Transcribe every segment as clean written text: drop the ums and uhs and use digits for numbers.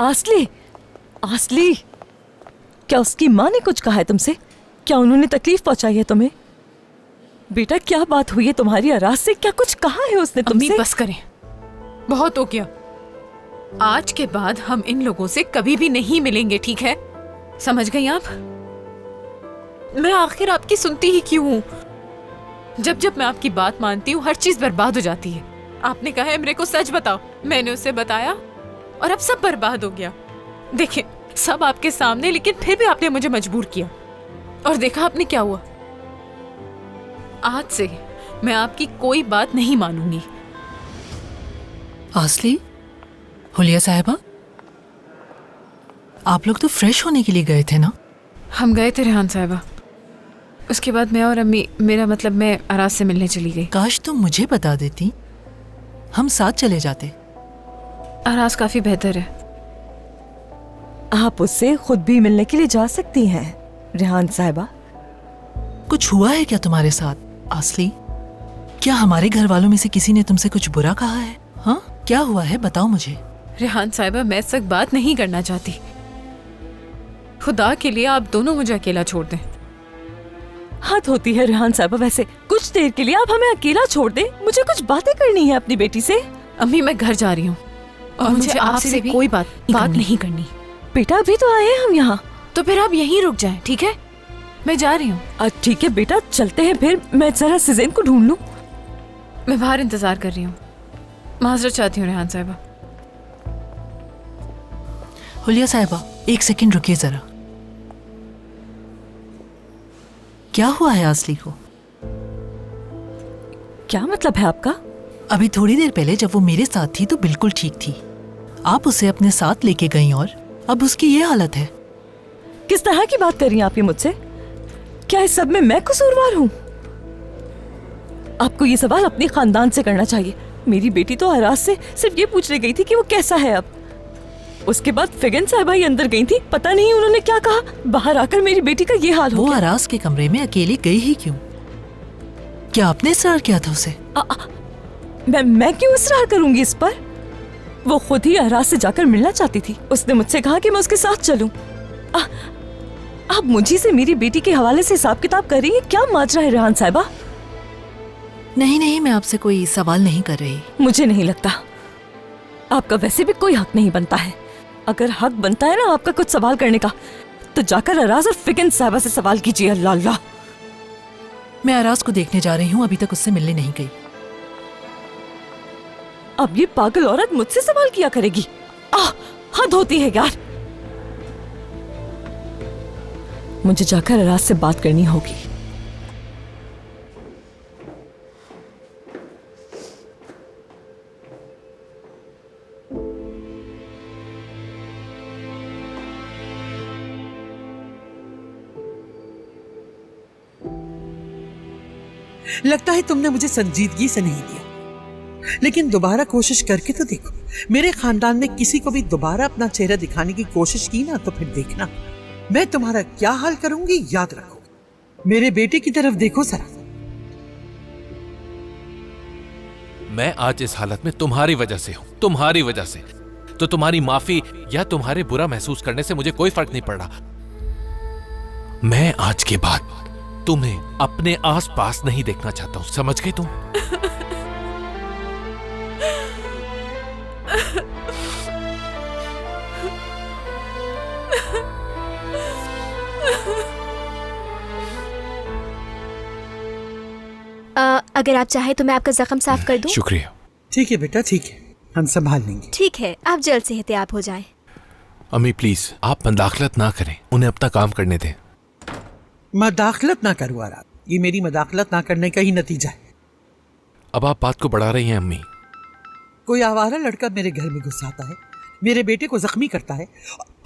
आसली, आसली, क्या उसकी माँ ने कुछ कहा है तुमसे? क्या उन्होंने तकलीफ पहुंचाई है तुम्हें? बेटा क्या बात हुई है तुम्हारी आराज से? क्या कुछ कहा है उसने तुमसे? अम्मी बस करें, बहुत हो गया। आज के बाद हम इन लोगों से कभी भी नहीं मिलेंगे, ठीक है? समझ गई आप? मैं आखिर आपकी सुनती ही क्यों हूँ? जब जब मैं आपकी बात मानती हूँ हर चीज बर्बाद हो जाती है। आपने कहा है मेरे को सच बताओ, मैंने उसे बताया और अब सब बर्बाद हो गया। देखिए सब आपके सामने, लेकिन फिर भी आपने मुझे मजबूर किया और देखा आपने क्या हुआ। आज से मैं आपकी कोई बात नहीं मानूंगी। आसली, हुलिया साहिबा, आप लोग तो फ्रेश होने के लिए गए थे ना? हम गए थे रेहान साहिबा, उसके बाद मैं और अम्मी, मेरा मतलब मैं आराज से मिलने चली गई। काश तुम मुझे बता देती, हम साथ चले जाते। आराज काफी बेहतर है। आप उससे खुद भी मिलने के लिए जा सकती हैं रेहान साहिबा। कुछ हुआ है क्या तुम्हारे साथ आसली? क्या हमारे घर वालों में से किसी ने तुमसे कुछ बुरा कहा है? हाँ, क्या हुआ है बताओ मुझे। रेहान साहिबा मैं सच बात नहीं करना चाहती। खुदा के लिए आप दोनों मुझे अकेला छोड़ दें। हद होती है रेहान साहिबा, वैसे कुछ देर के लिए आप हमें अकेला छोड़ दें, मुझे कुछ बातें करनी है अपनी बेटी से। अम्मी मैं घर जा रही हूँ और मुझे आपसे भी कोई बात नहीं करनी। बेटा अभी तो आए हैं हम यहाँ। तो फिर आप यहीं रुक जाएं, ठीक है? मैं जा रही हूँ। ठीक है बेटा, चलते हैं फिर। मैं जरा सिज़ेन को ढूंढ लूं। मैं बाहर इंतजार कर रही हूँ। माजरत चाहती हूँ रेहान साहिबा। हुलिया साहिबा, एक सेकंड रुकिए जरा। क्या हुआ है आसली को? क्या मतलब है आपका? अभी थोड़ी देर पहले जब वो मेरे साथ थी तो बिल्कुल ठीक थी। आप उसे अपने साथ लेके गई और अब उसकी ये हालत है। किस तरह की बात कर रही हैं आप ये मुझसे? क्या इस सब में मैं कसूरवार हूँ? आपको ये सवाल अपने खानदान से करना चाहिए। मेरी बेटी तो आराज से सिर्फ ये पूछने गई थी कि वो कैसा है अब। उसके बाद फिगन साहिबा ही अंदर गई थी, पता नहीं उन्होंने क्या कहा। बाहर आकर मेरी बेटी का ये हाल हो गया। वो आराज के कमरे में अकेली गई ही क्यों? क्या आपने इसरार किया था उसे? मैं क्यों इसरार करूंगी इस पर? वो खुद ही आराज से जाकर मिलना चाहती थी। उसने मुझसे कहा कि मैं उसके साथ चलूं। आप मुझे से मेरी बेटी के हवाले से हिसाब किताब कर रही है? क्या माजरा है रेहान साहिबा? नहीं, मैं आपसे कोई सवाल नहीं कर रही। मुझे नहीं लगता आपका वैसे भी कोई हक नहीं बनता है। अगर हक बनता है ना आपका कुछ सवाल करने का, तो जाकर आराज और फिगन साहिबा से सवाल कीजिए। अल्लाह अल्लाह। मैं आराज को देखने जा रही हूँ, अभी तक उससे मिलने नहीं गई। अब ये पागल औरत मुझसे सवाल किया करेगी? हद होती है यार। मुझे जाकर आराज से बात करनी होगी। लगता है तुमने मुझे संजीदगी से नहीं लिया, लेकिन दोबारा कोशिश करके तो देखो। मेरे खानदान में किसी को भी दोबारा अपना चेहरा दिखाने की कोशिश की ना, तो फिर देखना मैं तुम्हारा क्या हाल करूंगी, याद रखो। मेरे बेटे की तरफ देखो जरा। मैं आज इस हालत में तुम्हारी वजह से हूं, तुम्हारी वजह से। तो तुम्हारी माफी या तुम्हारे बुरा महसूस करने से मुझे कोई फर्क नहीं पड़ रहा। मैं आज के बाद तुम्हें अपने आसपास नहीं देखना चाहता हूं, समझ गए तुम? अगर आप चाहे तो मैं आपका जख्म साफ कर दूं? शुक्रिया। ठीक है बेटा, ठीक है, हम संभाल लेंगे। ठीक है, आप जल्द से एहतियात हो जाएं। अम्मी प्लीज आप मदाखलत ना करें, उन्हें अपना काम करने दें। मदाखलत ना करूँ आराज, ये मेरी मदाखलत ना करने का ही नतीजा है। अब आप बात को बढ़ा रही हैं अम्मी। कोई आवारा लड़का मेरे घर में घुस आता है, मेरे बेटे को जख्मी करता है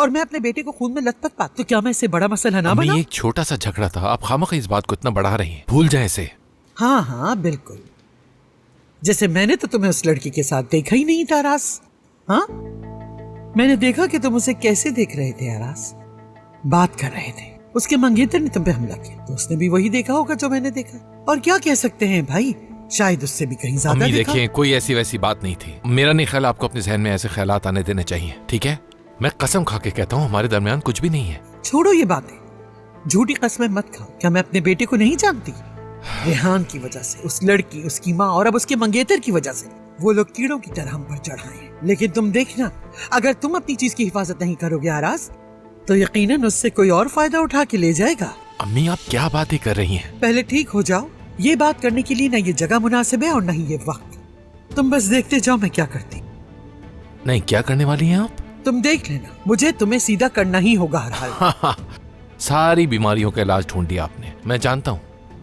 और मैं अपने बेटे को खून में लथपथ पाता, तो क्या मैं इससे बड़ा मसला ना बनाऊं? एक छोटा सा झगड़ा था, आप खामखा इस बात को इतना बढ़ा रही हैं। भूल जाएं इसे। हाँ बिल्कुल, जैसे मैंने तो तुम्हें उस लड़की के साथ देखा ही नहीं था आराज। हाँ, मैंने देखा कि तुम उसे कैसे देख रहे थे आराज, बात कर रहे थे। उसके मंगेतर ने तुम पे हमला किया तो उसने भी वही देखा होगा जो मैंने देखा। और क्या कह सकते हैं भाई, शायद उससे भी कहीं ज्यादा देखा। देखिए कोई ऐसी वैसी बात नहीं थी। मेरा नहीं ख्याल आपको अपने जहन में ऐसे ख्यालात आने देने चाहिए, ठीक है? मैं कसम खा के कहता हूँ हमारे दरमियान कुछ भी नहीं है। छोड़ो ये बातें, झूठी कस्में मत खाओ। क्या मैं अपने बेटे को नहीं जानती? रेहान की वजह से, उस लड़की, उसकी माँ और अब उसके मंगेतर की वजह से वो लोग कीड़ों की तरह हम पर चढ़ाए हैं। लेकिन तुम देखना, अगर तुम अपनी चीज की हिफाजत नहीं करोगे आराज, तो यकीनन उससे कोई और फायदा उठा के ले जाएगा। अम्मी आप क्या बातें कर रही हैं? पहले ठीक हो जाओ। ये बात करने के लिए ना ये जगह मुनासिब है और ना ही ये वक्त। तुम बस देखते जाओ मैं क्या करती। नहीं, क्या करने वाली हैं आप? तुम देख लेना, मुझे तुम्हें सीधा करना ही होगा हर हाल। सारी बीमारियों का इलाज ढूंढ दिया आपने। मैं जानता हूँ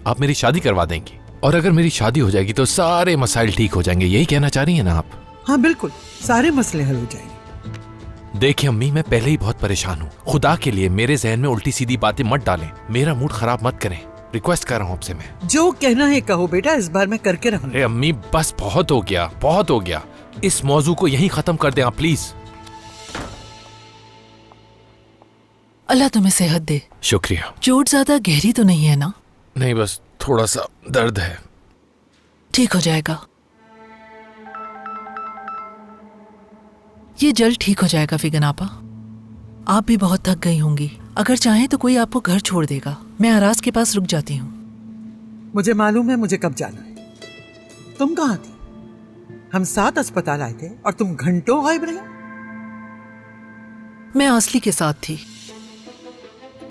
आप मेरी शादी करवा देंगी, और अगर मेरी शादी हो जाएगी तो सारे मसाइल ठीक हो जाएंगे। यही कहना चाह रही हैं ना आप? हाँ बिल्कुल, सारे मसले हल हो जाएंगे। देखिए अम्मी, मैं पहले ही बहुत परेशान हूँ। खुदा के लिए मेरे जहन में उल्टी सीधी बातें मत डालें, मेरा मूड खराब मत करें। रिक्वेस्ट कर रहा हूँ आपसे मैं। जो कहना है कहो बेटा, इस बार मैं करके रहूंगा। अरे अम्मी बस बहुत हो गया, बहुत हो गया। इस मौजू को यहीं खत्म कर दें आप प्लीज। अल्लाह तुम्हें सेहत दे। शुक्रिया। चोट ज्यादा गहरी तो नहीं है ना? नहीं, बस थोड़ा सा दर्द है। ठीक हो जाएगा, ये जल्द ठीक हो जाएगा फिगन आपा। आप भी बहुत थक गई होंगी। अगर चाहें तो कोई आपको घर छोड़ देगा। मैं आराज के पास रुक जाती हूँ। मुझे मालूम है मुझे कब जाना है। तुम कहाँ थी? हम साथ अस्पताल आए थे और तुम घंटों गायब रही। मैं आसली के साथ थी।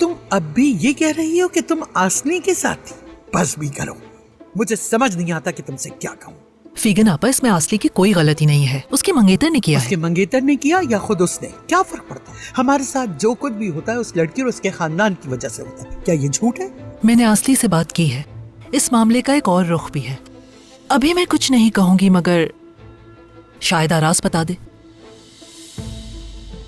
तुम अब भी ये कह रही हो कि तुम आसनी के साथ थी? बस भी करो, मुझे समझ नहीं आता कि तुमसे क्या कहूँ। फिगन आपा, इसमें आसली की कोई गलती नहीं है। उसके मंगेतर ने किया उसके है। मंगेतर ने किया या खुद उसने, क्या फर्क पड़ता है? हमारे साथ जो कुछ भी होता है उस लड़की और उसके खानदान की वजह से होता है। क्या ये झूठ है? मैंने आसली से बात की है। इस मामले का एक और रुख भी है। अभी मैं कुछ नहीं कहूंगी, मगर शायद आराज बता दे।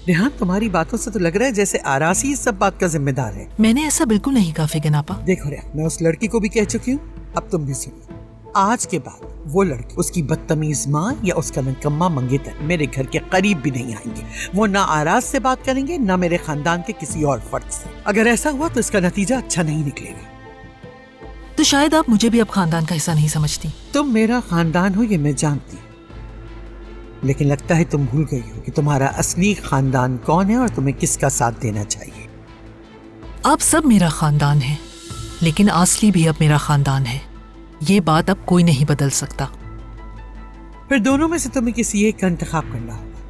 रेहान, तुम्हारी बातों से तो लग रहा है जैसे आरास ही इस सब बात का जिम्मेदार है। मैंने ऐसा बिल्कुल नहीं कहा फिगन आपा। देखो रेहान, मैं उस लड़की को भी कह चुकी हूँ, अब तुम भी सुनो। आज के बाद वो लड़की, उसकी बदतमीज माँ या उसका निकम्मा मंगेतर मेरे घर के करीब भी नहीं आएंगे। वो ना आराज से बात करेंगे ना मेरे खानदान के किसी और फर्द से। अगर ऐसा हुआ तो इसका नतीजा अच्छा नहीं निकलेगा। तो शायद आप मुझे भी अब खानदान का हिस्सा नहीं समझती। तुम मेरा खानदान हो ये मैं जानती हूँ, लेकिन लगता है तुम भूल गई हो कि तुम्हारा असली खानदान कौन है और तुम्हें किसका साथ देना चाहिए। आप सब मेरा खानदान है, लेकिन आसली भी अब मेरा खानदान है। ये बात अब कोई नहीं बदल सकता। फिर दोनों में से तुम्हें किसी एक का इंतखाब करना होगा।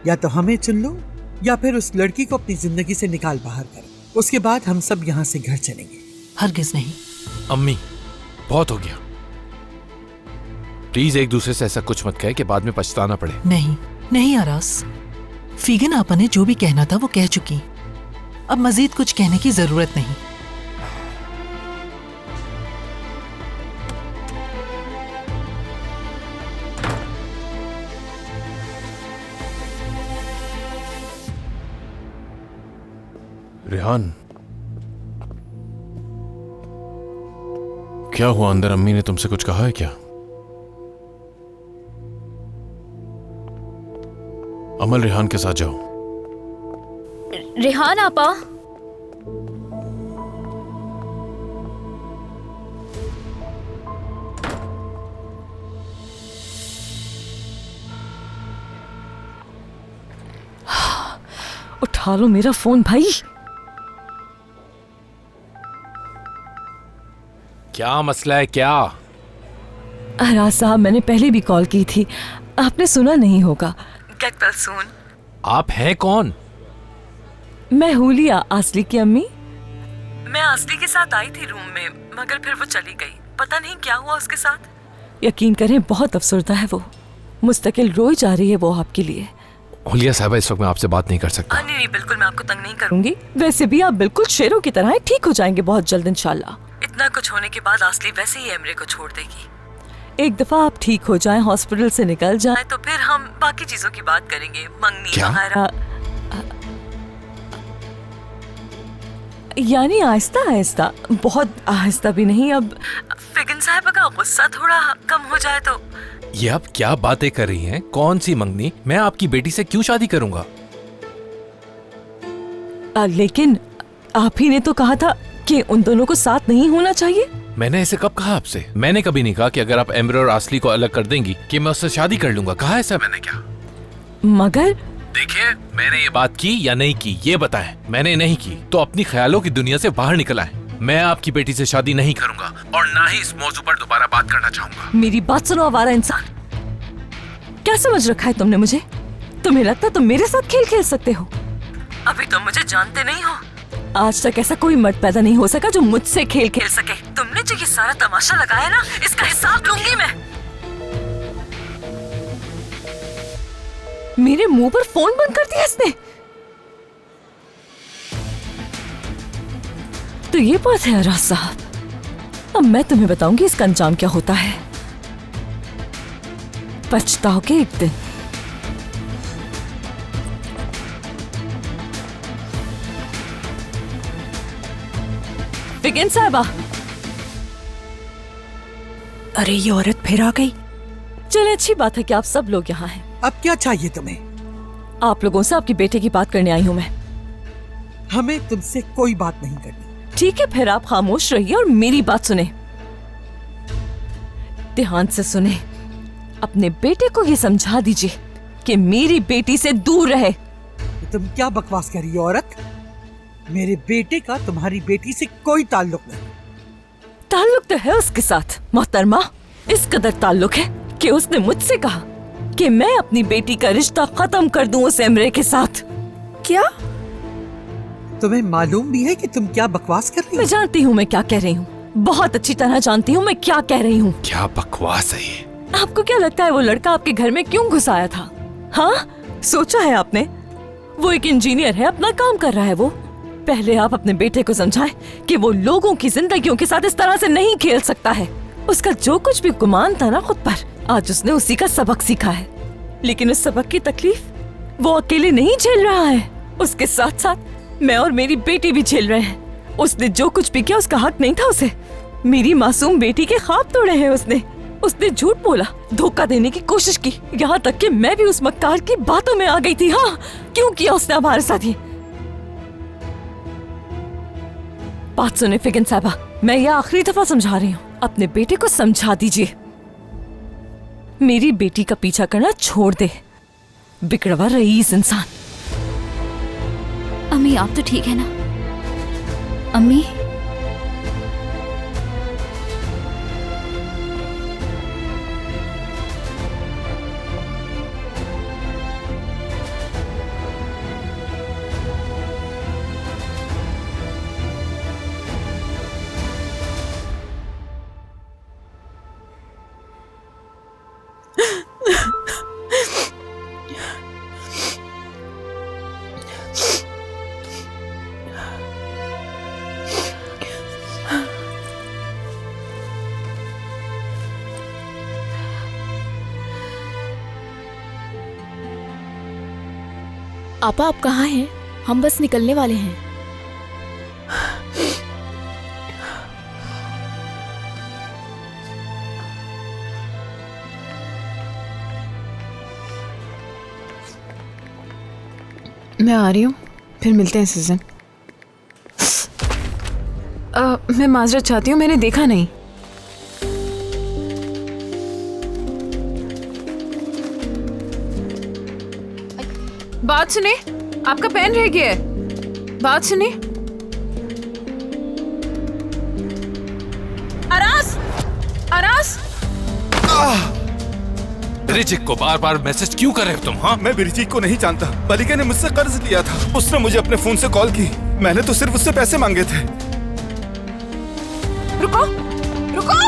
या तो हमें चुन लो या फिर उस लड़की को अपनी जिंदगी से निकाल बाहर करो। उसके बाद हम सब यहाँ से घर चलेंगे। हरगिज नहीं। अम्मी बहुत हो गया, प्लीज एक दूसरे से ऐसा कुछ मत कहे कि बाद में पछताना पड़े। नहीं नहीं आरास, फिगन आपा ने जो भी कहना था वो कह चुकी। अब मजीद कुछ कहने की जरूरत नहीं। रेहान, क्या हुआ? अंदर अम्मी ने तुमसे कुछ कहा है क्या? अमल, रेहान के साथ जाओ। रेहान आपा, उठा लो मेरा फोन भाई। क्या मसला है क्या? आराज साहब, मैंने पहले भी कॉल की थी, आपने सुना नहीं होगा। Get well soon. आप हैं कौन? मैं हुलिया, आसली की अम्मी। मैं आसली के साथ आई थी रूम में, मगर फिर वो चली गई। पता नहीं क्या हुआ उसके साथ। यकीन करें बहुत अफसरदा है वो, मुस्तकिल रोई जा रही है वो आपके लिए। हुलिया साहबा, इस वक्त मैं आपसे बात नहीं कर सकता। नहीं, बिल्कुल मैं आपको तंग नहीं करूंगी। वैसे भी आप बिल्कुल शेरों की तरह हैं, ठीक हो जाएंगे बहुत जल्द इंशाल्लाह। इतना कुछ होने के बाद आसली वैसे ही एमरे को छोड़ देगी। एक दफा आप ठीक हो जाएं, हॉस्पिटल से निकल जाएं, तो फिर हम बाकी चीजों की बात करेंगे, मंगनी वगैरह। यानी आहिस्ता आहिस्ता, बहुत आहिस्ता भी नहीं। अब फिगन साहब का गुस्सा थोड़ा कम हो जाए तो। ये आप क्या बातें कर रही हैं? कौन सी मंगनी? मैं आपकी बेटी से क्यों शादी करूंगा? लेकिन आप ही ने तो कहा था कि उन दोनों को साथ नहीं होना चाहिए। मैंने ऐसे कब कहा आपसे? मैंने कभी नहीं कहा कि अगर आप एम्बर और आसली को अलग कर देंगी कि मैं उससे शादी कर लूंगा। कहा ऐसा मैंने क्या? मगर देखिए, मैंने ये बात की या नहीं की ये बताएं। मैंने नहीं की तो अपनी ख्यालों की दुनिया से बाहर निकल आए। मैं आपकी बेटी से शादी नहीं करूंगा और ना ही इस मौजू पर दोबारा बात करना चाहूंगा। मेरी बात सुनो आवारा इंसान, क्या समझ रखा है तुमने मुझे? तुम्हें लगता तुम मेरे साथ खेल खेल सकते हो? अभी तुम मुझे जानते नहीं हो। आज तक ऐसा कोई मर्द पैदा नहीं हो सका जो मुझसे खेल खेल सके। तुमने जो ये सारा तमाशा लगाया ना, इसका हिसाब लूंगी मैं। मेरे मुंह पर फोन बंद कर दिया इसने। तो ये बात है अराज साहब, अब मैं तुम्हें बताऊंगी इसका अंजाम क्या होता है। पछताओगे एक दिन। फिगिन साहबा, अरे ये औरत फिर आ गई। चले, अच्छी बात है कि आप सब लोग यहाँ हैं। अब क्या चाहिए तुम्हें? आप लोगों से आपकी बेटे की बात करने आई हूँ मैं। हमें तुमसे कोई बात नहीं करनी। ठीक है, फिर आप खामोश रहिए और मेरी बात सुने, ध्यान से सुने। अपने बेटे को ये समझा दीजिए कि मेरी बेटी से दूर रहे। तुम क्या बकवास कर रही हो औरत? मेरे बेटे का तुम्हारी बेटी से कोई ताल्लुक नहीं। ताल्लुक तो है उसके साथ मोहतरमा, इस कदर ताल्लुक है कि उसने मुझसे कहा कि मैं अपनी बेटी का रिश्ता खत्म कर दूं उस एमरे के साथ। क्या? तुम्हें मालूम भी है कि तुम क्या बकवास कर रही हो? मैं जानती हूँ मैं क्या कह रही हूँ, बहुत अच्छी तरह जानती हूँ मैं क्या कह रही हूँ। क्या बकवास है ये? आपको क्या लगता है वो लड़का आपके घर में क्यों घुस आया था? हाँ, सोचा है आपने? वो एक इंजीनियर है, अपना काम कर रहा है वो। पहले आप अपने बेटे को समझाएं कि वो लोगों की जिंदगियों के साथ इस तरह से नहीं खेल सकता है। उसका जो कुछ भी गुमान था ना खुद पर, आज उसने उसी का सबक सीखा है। लेकिन उस सबक की तकलीफ वो अकेले नहीं झेल रहा है, उसके साथ साथ मैं और मेरी बेटी भी झेल रहे हैं। उसने जो कुछ भी किया उसका हक नहीं था उसे। मेरी मासूम बेटी के ख्वाब तोड़े हैं उसने झूठ बोला, धोखा देने की कोशिश की, यहाँ तक कि मैं भी उस मक्कार की बातों में आ गई थी। हाँ, क्यों किया उसने हमारे साथ ये? बात सुने फिगिन साहबा, मैं यह आखिरी दफा समझा रही हूँ, अपने बेटे को समझा दीजिए। मेरी बेटी का पीछा करना छोड़ दे, बिगड़वा रईस इंसान। अम्मी आप तो ठीक है ना? अम्मी, आपा आप कहाँ हैं? हम बस निकलने वाले हैं। मैं आ रही हूँ, फिर मिलते हैं सीजन। मैं माजरत चाहती हूँ, मैंने देखा नहीं। बात सुने, आपका पेन रह गया है। बात सुने। अरास, अरास। ब्रिजिक को बार बार मैसेज क्यों कर रहे हो तुम? हाँ, मैं बिरजीत को नहीं जानता। मलिका ने मुझसे कर्ज लिया था, उसने मुझे अपने फोन से कॉल की। मैंने तो सिर्फ उससे पैसे मांगे थे। रुको, रुको,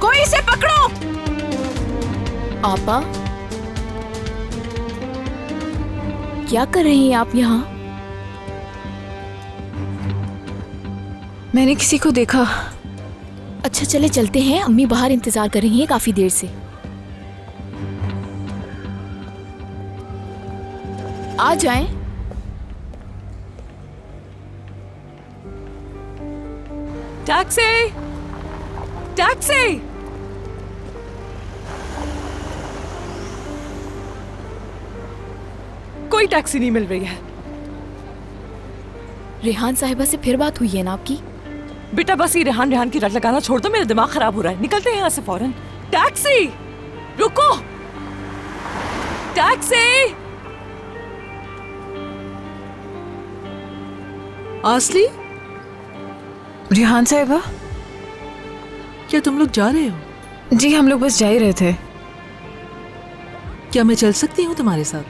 कोई इसे पकड़ो। आपा, क्या कर रही हैं आप यहाँ? मैंने किसी को देखा। अच्छा चले चलते हैं, अम्मी बाहर इंतजार कर रही हैं काफी देर से। आ जाएं। Taxi, taxi. कोई टैक्सी नहीं मिल रही है। रेहान साहिबा से फिर बात हुई है ना आपकी? बेटा बस ये रेहान रेहान की रट लगाना छोड़ दो, मेरा दिमाग खराब हो रहा है। निकलते हैं यहाँ से फौरन। टैक्सी। रुको, टैक्सी। आसली, रिहान साहिबा, क्या तुम लोग जा रहे हो? जी हम लोग बस जा ही रहे थे। क्या मैं चल सकती हूँ तुम्हारे साथ?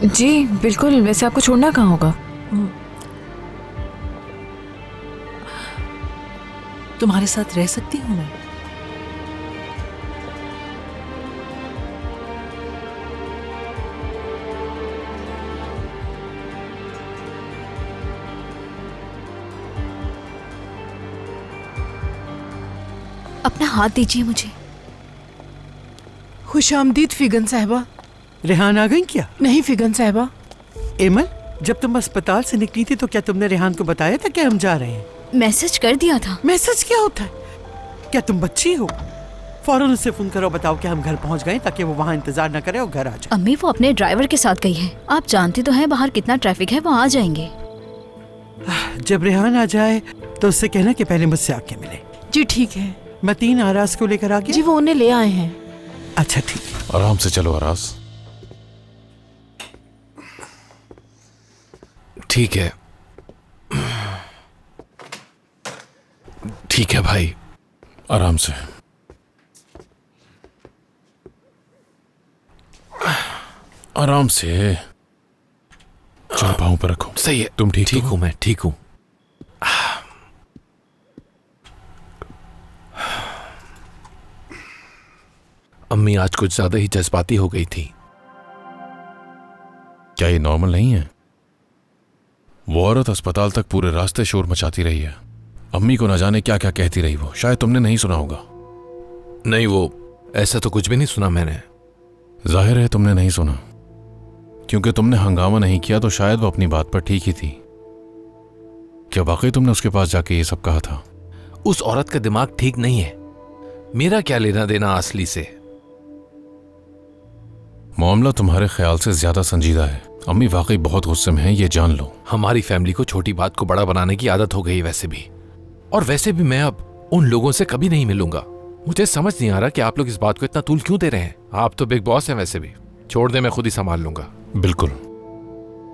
जी बिल्कुल, वैसे आपको छोड़ना कहाँ होगा? तुम्हारे साथ रह सकती हूँ मैं? अपना हाथ दीजिए मुझे। खुशामदीद फिगन साहिबा। रेहान आ गई क्या? नहीं फिगन साहिबा। एमल, जब तुम अस्पताल से निकली थी तो क्या तुमने रेहान को बताया था कि हम जा रहे हैं? मैसेज कर दिया था। मैसेज क्या होता है? क्या तुम बच्ची हो? फौरन उससे फोन करो, बताओ कि हम घर पहुंच गए, ताकि वो वहाँ इंतजार न करे और घर आ जाए। अम्मी वो अपने ड्राइवर के साथ गई है। आप जानते तो हैं बाहर कितना ट्रैफिक है, वो आ जाएंगे। जब रेहान आ जाए तो उससे कहना कि पहले मुझसे आके मिले। जी ठीक है। मैं 3 आरास को लेकर आ गया। जी वो उन्हें ले आए हैं। अच्छा ठीक है। आराम से चलो आरास। ठीक है, ठीक है भाई, आराम से। आराम से। चलो पाँव पर रखो। सही है। तुम ठीक हूं? मैं ठीक हूं। अम्मी आज कुछ ज्यादा ही जज्बाती हो गई थी। क्या ये नॉर्मल नहीं है? वो औरत अस्पताल तक पूरे रास्ते शोर मचाती रही है। अम्मी को न जाने क्या क्या कहती रही वो। शायद तुमने नहीं सुना होगा। नहीं, वो ऐसा तो कुछ भी नहीं सुना मैंने। जाहिर है तुमने नहीं सुना, क्योंकि तुमने हंगामा नहीं किया तो शायद वो अपनी बात पर ठीक ही थी। क्या वाकई तुमने उसके पास जाके ये सब कहा था? उस औरत का दिमाग ठीक नहीं है। मेरा क्या लेना देना आसली से? मामला तुम्हारे ख्याल से ज्यादा संजीदा है। अम्मी वाकई बहुत गुस्से में है, ये जान लो। हमारी फैमिली को छोटी बात को बड़ा बनाने की आदत हो गई वैसे भी। और वैसे भी मैं अब उन लोगों से कभी नहीं मिलूंगा। मुझे समझ नहीं आ रहा कि आप लोग इस बात को इतना तूल क्यों दे रहे हैं। आप तो बिग बॉस हैं वैसे भी। छोड़ दे, मैं खुद ही संभाल लूंगा। बिल्कुल,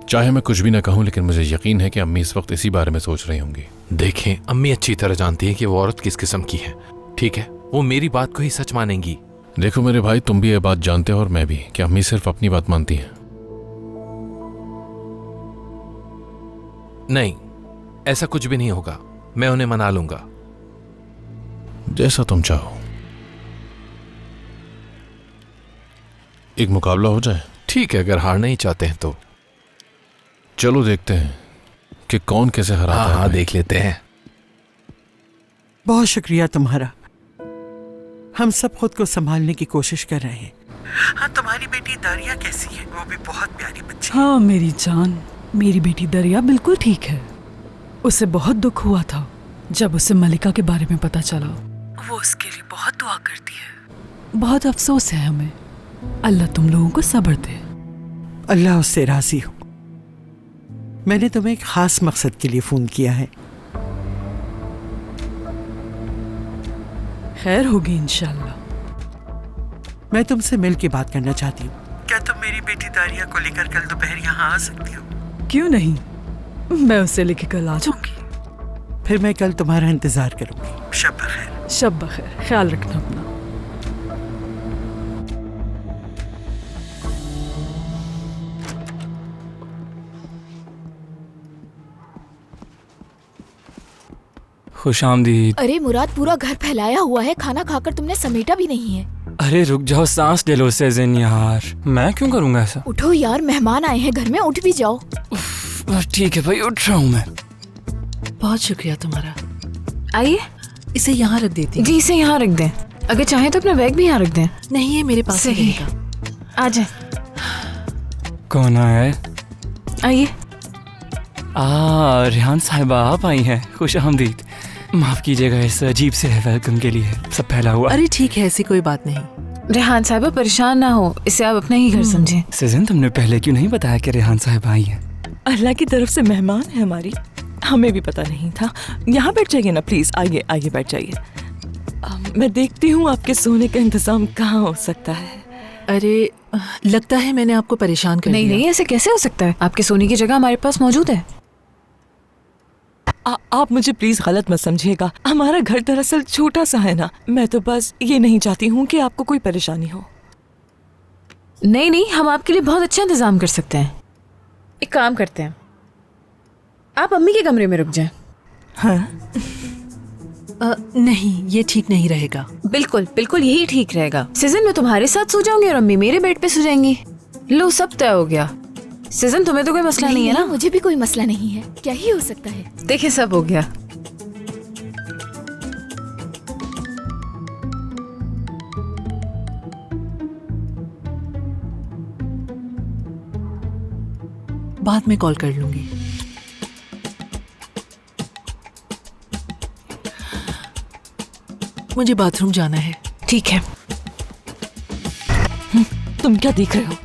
चाहे मैं कुछ भी ना कहूं, लेकिन मुझे यकीन है कि अम्मी इस वक्त इसी बारे में सोच रही होंगी। देखें, अम्मी अच्छी तरह जानती है कि वो औरत किस किस्म की है। ठीक है, वो मेरी बात को ही सच मानेंगी। देखो मेरे भाई, तुम भी ये बात जानते हो और मैं भी, कि अम्मी सिर्फ अपनी बात मानती हैं। नहीं, ऐसा कुछ भी नहीं होगा। मैं उन्हें मना लूंगा। जैसा तुम चाहो। एक मुकाबला हो जाए? ठीक है, अगर हारना ही चाहते हैं तो। चलो देखते हैं कि कौन कैसे हराता है। हाँ, देख लेते हैं। बहुत शुक्रिया तुम्हारा। हम सब खुद को संभालने की कोशिश कर रहे हैं। हाँ, तुम्हारी बेटी दारिया कैसी है? वो भी बहुत प्यारी बच्ची। हाँ मेरी जान, मेरी बेटी दरिया बिल्कुल ठीक है। उसे बहुत दुख हुआ था जब उसे मलिका के बारे में पता चला। वो उसके लिए बहुत दुआ करती है। बहुत अफसोस है हमें। अल्लाह तुम लोगों को सब्र दे। अल्लाह उससे राजी हो। मैंने तुम्हें एक खास मकसद के लिए फोन किया है। खैर होगी इंशाल्लाह। मैं तुमसे मिल के बात करना चाहती हूँ। क्या तुम मेरी बेटी दारिया को लेकर कल दोपहर यहाँ आ सकती हो? क्यों नहीं, मैं उसे लेके कल आ जाऊंगी। फिर मैं कल तुम्हारा इंतजार करूंगी। शब बखैर। शब बखैर, ख्याल रखना अपना। खुशामदीद। अरे मुराद, पूरा घर फैलाया हुआ है, खाना खाकर तुमने समेटा भी नहीं है। अरे रुक जाओ, सांस ले लो सेज़न यार। मैं क्यों करूंगा ऐसा? उठो यार, मेहमान आए हैं घर में, उठ भी जाओ। ठीक है भाई, उठ रहा हूँ मैं। बहुत शुक्रिया तुम्हारा। आइए, इसे यहाँ रख देती हूँ। जी इसे यहाँ रख दें। अगर चाहे तो अपना बैग भी यहाँ रख दें। नहीं, ये मेरे पास ही सही। रहेगा। आ जाए। कौन आया है? आइए। रेहान साहिबा आप आई हैं। खुशामदीद। माफ कीजिएगा इस अजीब से वेलकम के लिए सब फैला हुआ। अरे ठीक है, ऐसी कोई बात नहीं। रेहान साहिबा परेशान ना हो, इसे आप अपना ही घर समझें। सेज़न, तुमने पहले क्यों नहीं बताया कि रेहान साहिबा आई हैं? अल्लाह की तरफ से मेहमान है हमारी, हमें भी पता नहीं था। यहाँ बैठ जाइए ना प्लीज, आइए आइए बैठ जाइए। मैं देखती हूँ आपके सोने का इंतजाम कहाँ हो सकता है। अरे लगता है मैंने आपको परेशान कर नहीं दिया। नहीं, ऐसे कैसे हो सकता है? आपके सोने की जगह हमारे पास मौजूद है। आप मुझे प्लीज गलत मत समझिएगा। हमारा घर दरअसल छोटा सा है ना। मैं तो बस ये नहीं चाहती हूँ कि आपको कोई परेशानी हो। नहीं नहीं, हम आपके लिए बहुत अच्छा इंतजाम कर सकते हैं। एक काम करते हैं, आप अम्मी के कमरे में रुक जाएं। हाँ नहीं, ये ठीक नहीं रहेगा। बिल्कुल बिल्कुल यही ठीक रहेगा। सीजन में तुम्हारे साथ सो जाऊंगी और अम्मी मेरे बेड पे सो जाएंगी। लो, सब तय हो गया। सीजन, तुम्हें तो कोई मसला नहीं है ना? मुझे भी कोई मसला नहीं है। क्या ही हो सकता है। देखिए, सब हो गया। बाद में कॉल कर लूंगी। मुझे बाथरूम जाना है। ठीक है। तुम क्या देख रहे हो?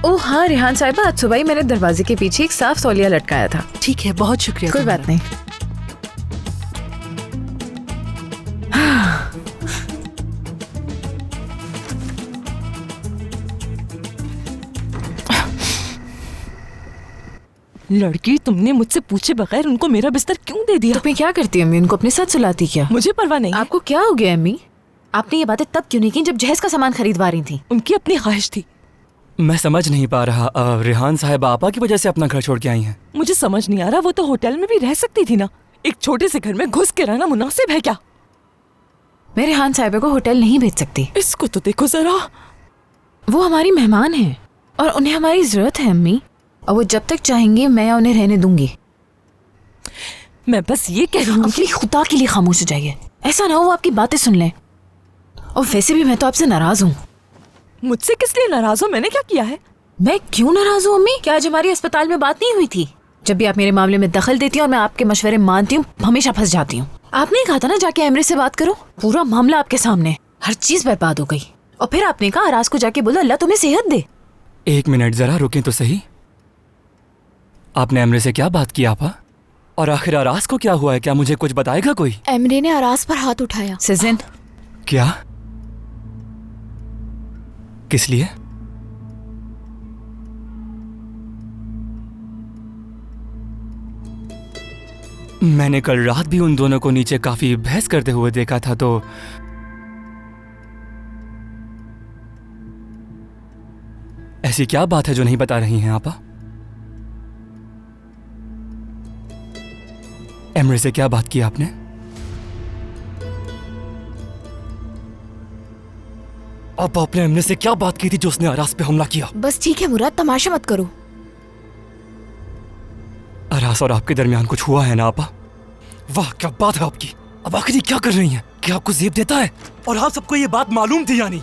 ओह हाँ रेहान साहिबा, आज सुबह ही मैंने दरवाजे के पीछे एक साफ तौलिया लटकाया था। ठीक है, बहुत शुक्रिया। कोई बात नहीं। लड़की, तुमने मुझसे पूछे बगैर उनको मेरा बिस्तर क्यों दे दिया? तो मैं क्या करती अम्मी? उनको अपने साथ सुलाती क्या? मुझे परवाह नहीं। आपको क्या हो गया अम्मी? आपने ये बातें तब क्यों नहीं की जब जहेज का सामान खरीदवा रही थी? उनकी अपनी ख्वाहिश थी। मैं समझ नहीं पा रहा। रेहान साहब आपा की वजह से अपना घर छोड़ के आई हैं। मुझे समझ नहीं आ रहा, वो तो होटल में भी रह सकती थी ना। एक छोटे से घर में घुस के रहना मुनासिब है क्या? मैं रेहान साहिबा को होटल नहीं भेज सकती। इसको तो देखो जरा। वो हमारी मेहमान है और उन्हें हमारी जरूरत है अम्मी, और वो जब तक चाहेंगे मैं उन्हें रहने दूंगी। मैं बस ये कह रही हूँ अपनी खुदा के लिए खामोश हो जाइए। ऐसा ना हो वो आपकी बातें सुन लें। और वैसे भी मैं तो आपसे नाराज हूँ। मुझसे किस लिए नाराज हो? मैंने क्या किया है? मैं क्यों नाराज हूँ अम्मी? क्या आज हमारी अस्पताल में बात नहीं हुई थी? जब भी आप मेरे मामले में दखल देती हैं और मैं आपके मशवरे मानती हूँ, हमेशा फंस जाती हूँ। आपने कहा था ना जाके एमरे से बात करो। पूरा मामला आपके सामने, हर चीज बर्बाद हो गई। और फिर आपने कहा अराज को जाके बोलो अल्लाह तुम्हें सेहत दे। 1 मिनट जरा रुकें तो सही। आपने एमरे से क्या बात की आपा? और आखिर अराज को क्या हुआ है? क्या मुझे कुछ बताएगा कोई? एमरे ने अराज पर हाथ उठाया। सिजन, क्या? किस लिए? मैंने कल रात भी उन दोनों को नीचे काफी बहस करते हुए देखा था। तो ऐसी क्या बात है जो नहीं बता रही हैं आपा? एमरे से क्या बात की आपने? आपने एमरे से क्या बात की थी जो उसने अराज पे हमला किया? बस ठीक है मुराद, तमाशा मत करो। अराज और आपके दरमियान कुछ हुआ है ना आपा? वाह क्या बात है आपकी। अब आखिर ये क्या कर रही हैं? क्या आपको जेब देता है? और आप सबको ये बात मालूम थी यानी?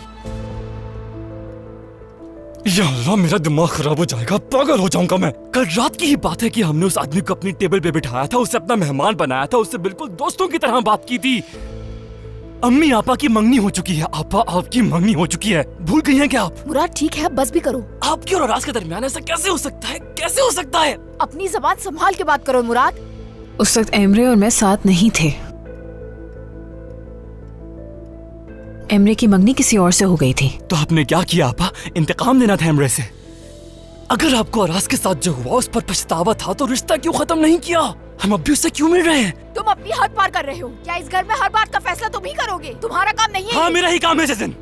या अल्लाह, मेरा दिमाग खराब हो जाएगा, पागल हो जाऊंगा मैं। कल रात की ही बात है कि हमने उस आदमी को अपनी टेबल पे बिठाया था, उसे अपना मेहमान बनाया था, उससे बिल्कुल दोस्तों की तरह बात की थी। अम्मी आपा की मंगनी हो चुकी है। आपा आपकी मंगनी हो चुकी है, भूल गई हैं क्या आप? मुराद ठीक है, बस भी करो। आपकी और अराज के दरमियान ऐसा कैसे हो सकता है? कैसे हो सकता है? अपनी जबान संभाल के बात करो मुराद। उस वक्त एमरे और मैं साथ नहीं थे। एमरे की मंगनी किसी और से हो गई थी। तो आपने क्या किया आपा? इंतकाम लेना था एमरे से। अगर आपको अराज के साथ जो हुआ उस पर पछतावा था तो रिश्ता क्यों खत्म नहीं किया? हम अब भी उससे क्यों मिल रहे हैं? तुम अपनी हद पार कर रहे हो। क्या इस घर में हर बात का फैसला तुम ही करोगे? तुम्हारा काम नहीं है। हाँ, मेरा ही काम है सजन।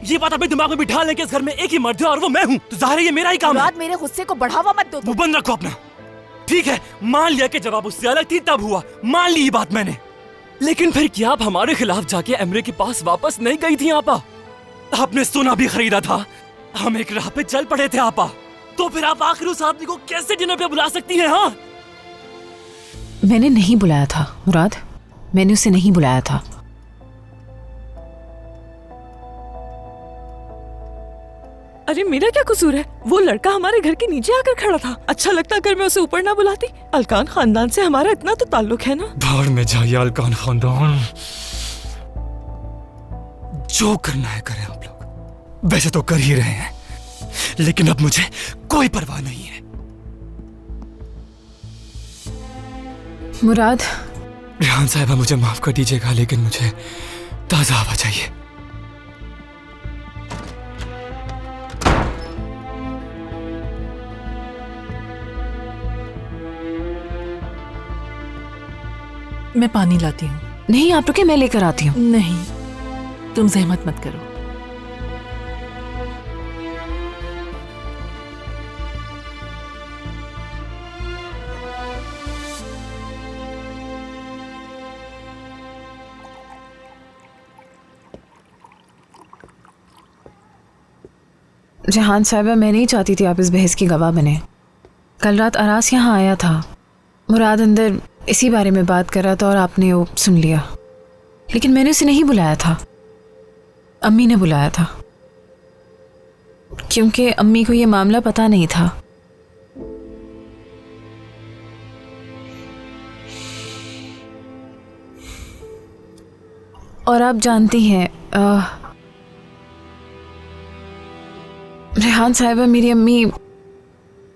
ये बात अपने दिमाग में बिठा लें कि इस घर में एक ही मर्द है और वो मैं हूँ, तो जाहिर है ये मेरा ही काम है। मुराद, मेरे गुस्से को बढ़ावा मत दो। मुंह बंद रखो अपना। ठीक है, मान लिया कि जब आप उससे अलग थी तब हुआ, मान ली ये बात मैंने। लेकिन फिर क्या आप हमारे खिलाफ जाके एमरे के पास वापस नहीं गई थी आपा? आपने सोना भी खरीदा था, हम एक राह पे चल पड़े थे आपा। तो फिर आप आखिर उस आदमी को कैसे डिनर पे बुला सकती हैं? हाँ, मैंने नहीं बुलाया था मुराद, मैंने उसे नहीं बुलाया था। अरे मेरा क्या कसूर है? वो लड़का हमारे घर के नीचे आकर खड़ा था। अच्छा लगता अगर मैं उसे ऊपर ना बुलाती। अलकान खानदान से हमारा इतना तो ताल्लुक है ना। भाड़ में जाइए अलकान खानदान, जो करना है करें आप लोग। वैसे तो कर ही रहे हैं, लेकिन अब मुझे कोई परवाह नहीं है। मुराद, रेहान साहिबा मुझे माफ कर दीजिएगा, लेकिन मुझे ताजा हवा चाहिए। मैं पानी लाती हूँ। नहीं आप रुके, मैं लेकर आती हूँ। नहीं, तुम जहमत मत करो। जहान साहिबा, मैं नहीं चाहती थी आप इस बहस की गवाह बने। कल रात अरास यहाँ आया था, मुराद अंदर इसी बारे में बात कर रहा था और आपने वो सुन लिया। लेकिन मैंने उसे नहीं बुलाया था, अम्मी ने बुलाया था, क्योंकि अम्मी को ये मामला पता नहीं था। और आप जानती हैं रेहान साहिबा, मेरी अम्मी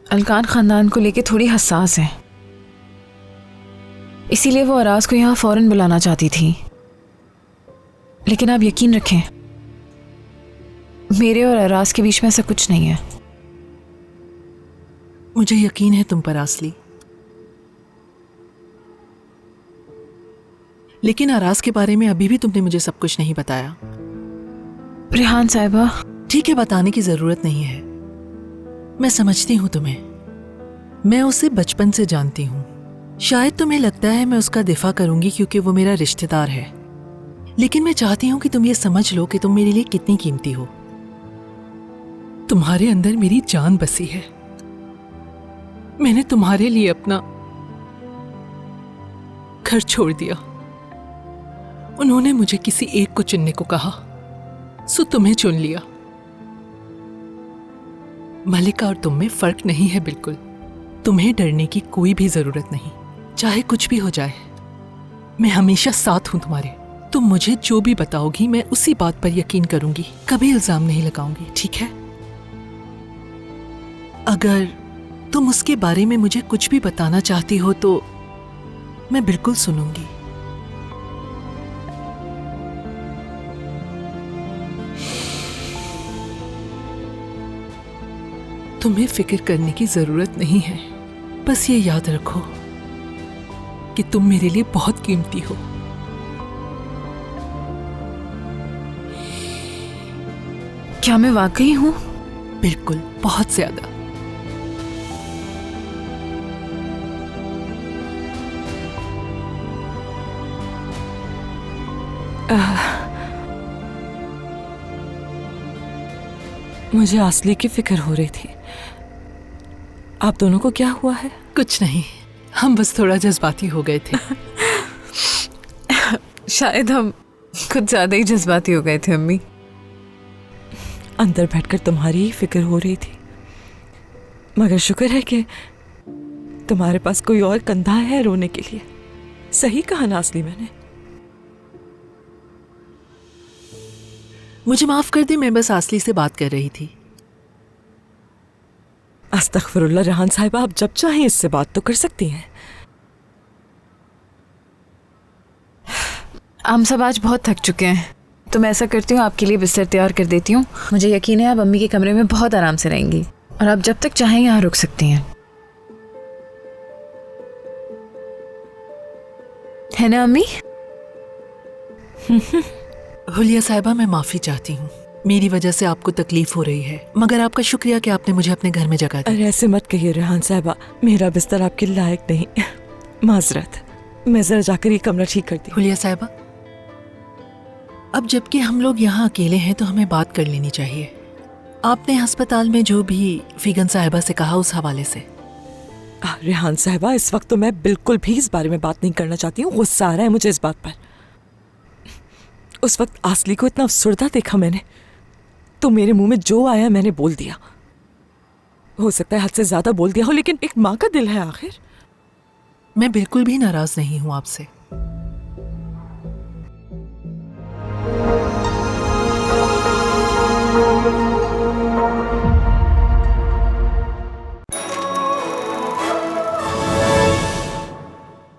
अलकान खानदान को लेके थोड़ी हसास है, इसीलिए वो अराज को यहाँ फौरन बुलाना चाहती थी। लेकिन आप यकीन रखें, मेरे और अराज के बीच में ऐसा कुछ नहीं है। मुझे यकीन है तुम पर आसली, लेकिन अराज के बारे में अभी भी तुमने मुझे सब कुछ नहीं बताया। रेहान साहिबा, ठीक है, बताने की जरूरत नहीं है। मैं समझती हूं तुम्हें, मैं उसे बचपन से जानती हूं। शायद तुम्हें लगता है मैं उसका दिफा करूंगी क्योंकि वो मेरा रिश्तेदार है, लेकिन मैं चाहती हूं कि तुम ये समझ लो कि तुम मेरे लिए कितनी कीमती हो। तुम्हारे अंदर मेरी जान बसी है। मैंने तुम्हारे लिए अपना घर छोड़ दिया। उन्होंने मुझे किसी एक को चुनने को कहा, सो तुम्हें चुन लिया। मलिका और तुम में फर्क नहीं है बिल्कुल। तुम्हें डरने की कोई भी जरूरत नहीं, चाहे कुछ भी हो जाए। मैं हमेशा साथ हूं तुम्हारे। तुम मुझे जो भी बताओगी मैं उसी बात पर यकीन करूंगी, कभी इल्जाम नहीं लगाऊंगी, ठीक है? अगर तुम उसके बारे में मुझे कुछ भी बताना चाहती हो तो मैं बिल्कुल सुनूंगी। तुम्हें फिक्र करने की जरूरत नहीं है। बस ये याद रखो कि तुम मेरे लिए बहुत कीमती हो। क्या मैं वाकई हूं? बिल्कुल, बहुत ज्यादा। मुझे आसली की फिक्र हो रही थी। आप दोनों को क्या हुआ है? कुछ नहीं, हम बस थोड़ा जज्बाती हो गए थे। शायद हम कुछ ज्यादा ही जज्बाती हो गए थे अम्मी। अंदर बैठकर तुम्हारी ही फिक्र हो रही थी, मगर शुक्र है कि तुम्हारे पास कोई और कंधा है रोने के लिए। सही कहा ना आसली मैंने? मुझे माफ कर दे, मैं बस आसली से बात कर रही थी। अस्तगफिरुल्लाह रेहान साहिबा, आप जब चाहें इससे बात तो कर सकती हैं। हम सब आज बहुत थक चुके हैं, तो मैं ऐसा करती हूँ, आपके लिए बिस्तर तैयार कर देती हूँ। मुझे यकीन है आप अम्मी के कमरे में बहुत आराम से रहेंगी और आप जब तक चाहें यहाँ रुक सकती हैं, है ना अम्मी? हुलिया साहिबा, मैं माफी चाहती हूँ, मेरी वजह से आपको तकलीफ हो रही है, मगर आपका शुक्रिया कि आपने मुझे अपने घर में जगह दी। अरे ऐसे मत कहिए रेहान साहिबा, मेरा बिस्तर आपके लायक नहीं। माजरत, मैं जरा जाकर ये कमरा ठीक करती हूँ। हुलिया साहिबा, अब जबकि हम लोग यहाँ अकेले हैं तो हमें बात कर लेनी चाहिए। आपने अस्पताल में जो भी फिगन साहिबा से कहा उस हवाले से। रेहान साहिबा, इस वक्त तो मैं बिल्कुल भी इस बारे में बात नहीं करना चाहती हूँ। गुस्सा आ रहा है मुझे इस बात पर। उस वक्त आसली को इतना अफसुर्दा देखा मैंने, तो मेरे मुंह में जो आया मैंने बोल दिया। हो सकता है हद से ज्यादा बोल दिया हो, लेकिन एक माँ का दिल है आखिर। मैं बिल्कुल भी नाराज नहीं हूं आपसे।